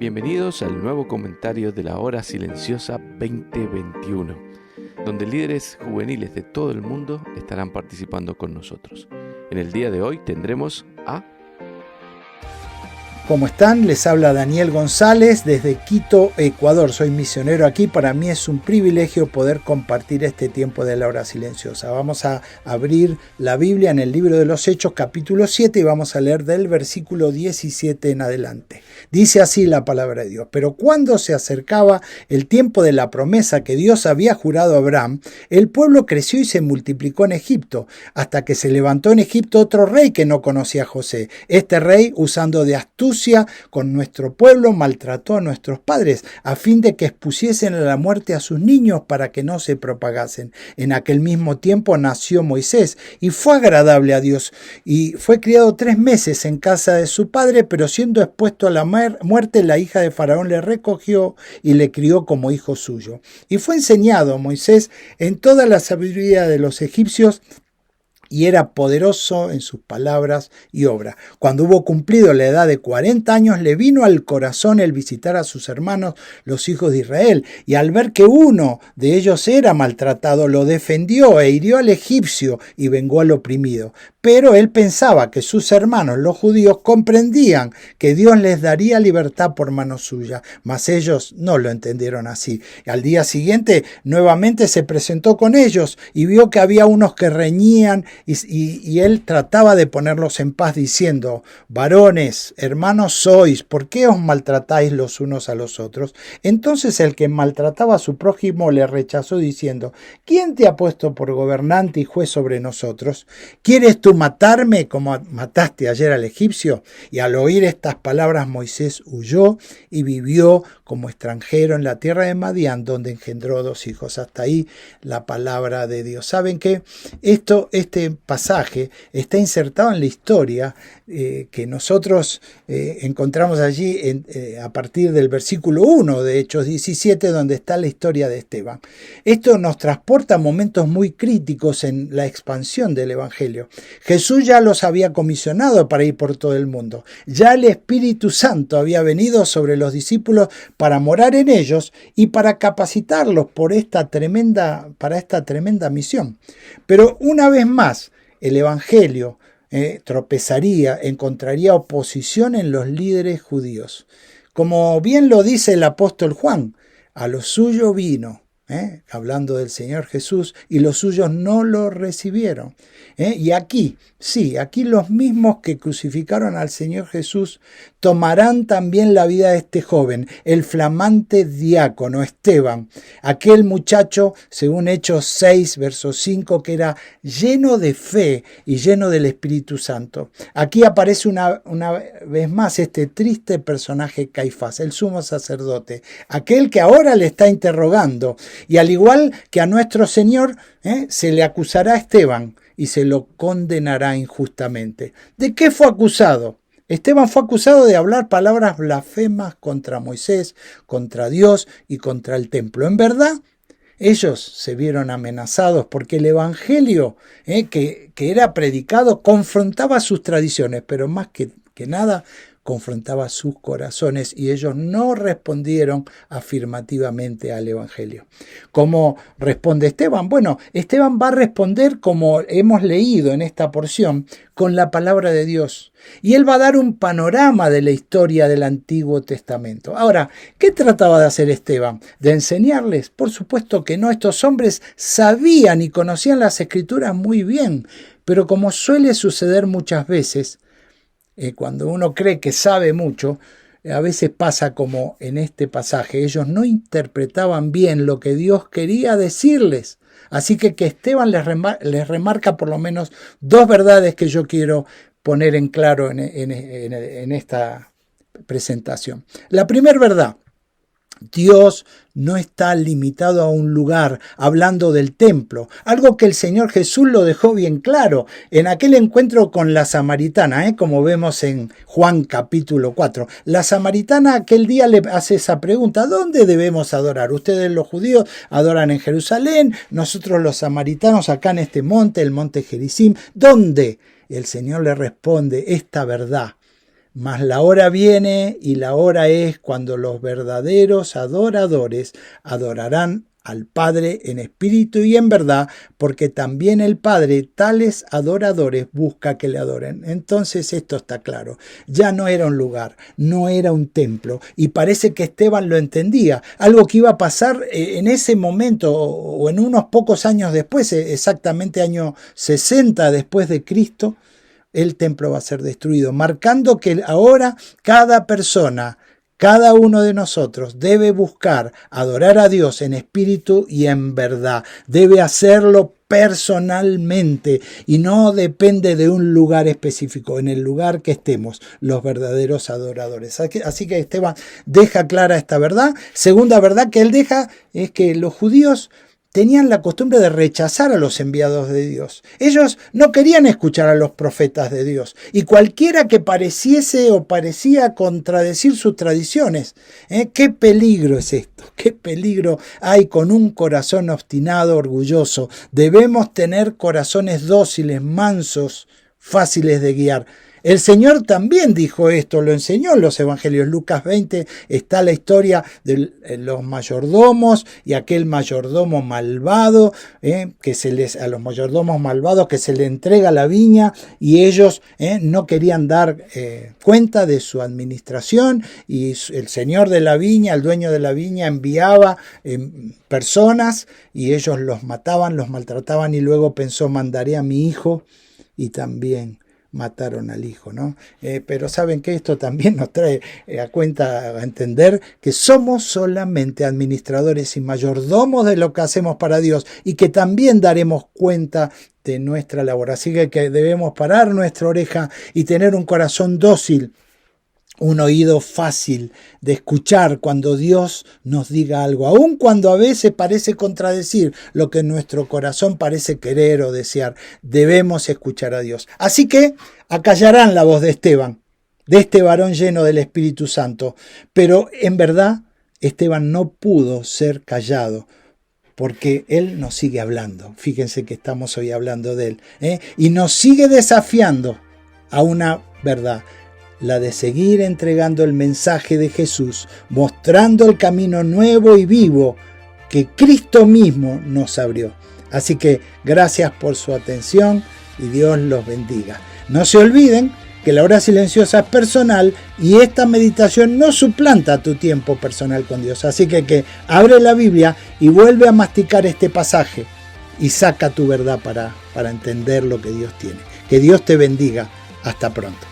Bienvenidos al nuevo comentario de la Hora Silenciosa 2021, donde líderes juveniles de todo el mundo estarán participando con nosotros. En el día de hoy tendremos a... ¿Cómo están? Les habla Daniel González desde Quito, Ecuador. Soy misionero aquí. Para mí es un privilegio poder compartir este tiempo de la hora silenciosa. Vamos a abrir la Biblia en el libro de los Hechos, capítulo 7, y vamos a leer del versículo 17 en adelante. Dice así la palabra de Dios. Pero cuando se acercaba el tiempo de la promesa que Dios había jurado a Abraham, el pueblo creció y se multiplicó en Egipto, hasta que se levantó en Egipto otro rey que no conocía a José. Este rey, usando de astucia con nuestro pueblo, maltrató a nuestros padres a fin de que expusiesen a la muerte a sus niños para que no se propagasen. En aquel mismo tiempo nació Moisés y fue agradable a Dios y fue criado 3 meses en casa de su padre, pero siendo expuesto a la muerte, la hija de Faraón le recogió y le crió como hijo suyo. Y fue enseñado a Moisés en toda la sabiduría de los egipcios, y era poderoso en sus palabras y obra. Cuando hubo cumplido la edad de 40 años, le vino al corazón el visitar a sus hermanos, los hijos de Israel, y al ver que uno de ellos era maltratado, lo defendió e hirió al egipcio y vengó al oprimido. Pero él pensaba que sus hermanos, los judíos, comprendían que Dios les daría libertad por mano suya, mas ellos no lo entendieron así. Al día siguiente, nuevamente se presentó con ellos y vio que había unos que reñían y él trataba de ponerlos en paz diciendo: varones, hermanos sois, ¿por qué os maltratáis los unos a los otros? Entonces el que maltrataba a su prójimo le rechazó diciendo: ¿quién te ha puesto por gobernante y juez sobre nosotros? ¿Quieres tú matarme como mataste ayer al egipcio? Y al oír estas palabras Moisés huyó y vivió como extranjero en la tierra de Madián, donde engendró 2 hijos. Hasta ahí la palabra de Dios. ¿Saben qué? Este pasaje está insertado en la historia que nosotros encontramos allí a partir del versículo 1 de Hechos 17, donde está la historia de Esteban. Esto nos transporta a momentos muy críticos en la expansión del Evangelio. Jesús ya los había comisionado para ir por todo el mundo. Ya el Espíritu Santo había venido sobre los discípulos para morar en ellos y para capacitarlos para esta tremenda misión. Pero una vez más, el Evangelio tropezaría, encontraría oposición en los líderes judíos. Como bien lo dice el apóstol Juan, a lo suyo vino, hablando del Señor Jesús, y los suyos no lo recibieron. Y aquí los mismos que crucificaron al Señor Jesús tomarán también la vida de este joven, el flamante diácono Esteban, aquel muchacho, según Hechos 6, verso 5, que era lleno de fe y lleno del Espíritu Santo. Aquí aparece una vez más este triste personaje Caifás, el sumo sacerdote, aquel que ahora le está interrogando. Y al igual que a nuestro Señor, se le acusará a Esteban y se lo condenará injustamente. ¿De qué fue acusado? Esteban fue acusado de hablar palabras blasfemas contra Moisés, contra Dios y contra el templo. En verdad, ellos se vieron amenazados porque el Evangelio que era predicado confrontaba sus tradiciones, pero más que nada confrontaba sus corazones, y ellos no respondieron afirmativamente al Evangelio. ¿Cómo responde Esteban? Bueno, Esteban va a responder, como hemos leído en esta porción, con la palabra de Dios. Y él va a dar un panorama de la historia del Antiguo Testamento. Ahora, ¿qué trataba de hacer Esteban? ¿De enseñarles? Por supuesto que no. Estos hombres sabían y conocían las Escrituras muy bien, pero como suele suceder muchas veces, cuando uno cree que sabe mucho, a veces pasa como en este pasaje. Ellos no interpretaban bien lo que Dios quería decirles. Así que Esteban les remarca por lo menos 2 verdades que yo quiero poner en claro en esta presentación. La primera verdad: Dios no está limitado a un lugar, hablando del templo, algo que el Señor Jesús lo dejó bien claro en aquel encuentro con la samaritana, como vemos en Juan capítulo 4. La samaritana aquel día le hace esa pregunta: ¿dónde debemos adorar? Ustedes los judíos adoran en Jerusalén, nosotros los samaritanos acá en este monte, el monte Gerizim. ¿Dónde? Y el Señor le responde esta verdad: Mas la hora viene y la hora es cuando los verdaderos adoradores adorarán al Padre en espíritu y en verdad, porque también el Padre tales adoradores busca que le adoren. Entonces esto está claro. Ya no era un lugar, no era un templo, y parece que Esteban lo entendía. Algo que iba a pasar en ese momento o en unos pocos años después, exactamente año 60 después de Cristo, el templo va a ser destruido, marcando que ahora cada persona, cada uno de nosotros debe buscar adorar a Dios en espíritu y en verdad. Debe hacerlo personalmente y no depende de un lugar específico. En el lugar que estemos, los verdaderos adoradores. Así que Esteban deja clara esta verdad. Segunda verdad que él deja es que los judíos tenían la costumbre de rechazar a los enviados de Dios. Ellos no querían escuchar a los profetas de Dios. Y cualquiera que pareciese o parecía contradecir sus tradiciones. ¿Qué peligro es esto? ¿Qué peligro hay con un corazón obstinado, orgulloso? Debemos tener corazones dóciles, mansos, fáciles de guiar. El Señor también dijo esto, lo enseñó en los evangelios. Lucas 20 está la historia de los mayordomos y aquel mayordomo malvado, a los mayordomos malvados que se le entrega la viña y ellos no querían dar cuenta de su administración, y el señor de la viña, el dueño de la viña, enviaba personas y ellos los mataban, los maltrataban, y luego pensó: mandaré a mi hijo, y también mataron al hijo, ¿no? Pero saben que esto también nos trae a cuenta, a entender que somos solamente administradores y mayordomos de lo que hacemos para Dios, y que también daremos cuenta de nuestra labor. Así que debemos parar nuestra oreja y tener un corazón dócil, un oído fácil de escuchar cuando Dios nos diga algo, aun cuando a veces parece contradecir lo que nuestro corazón parece querer o desear. Debemos escuchar a Dios. Así que acallarán la voz de Esteban, de este varón lleno del Espíritu Santo. Pero en verdad, Esteban no pudo ser callado, porque Él nos sigue hablando. Fíjense que estamos hoy hablando de Él, y nos sigue desafiando a una verdad: la de seguir entregando el mensaje de Jesús, mostrando el camino nuevo y vivo que Cristo mismo nos abrió. Así que gracias por su atención y Dios los bendiga. No se olviden que la hora silenciosa es personal y esta meditación no suplanta tu tiempo personal con Dios. Así que abre la Biblia y vuelve a masticar este pasaje y saca tu verdad para entender lo que Dios tiene. Que Dios te bendiga. Hasta pronto.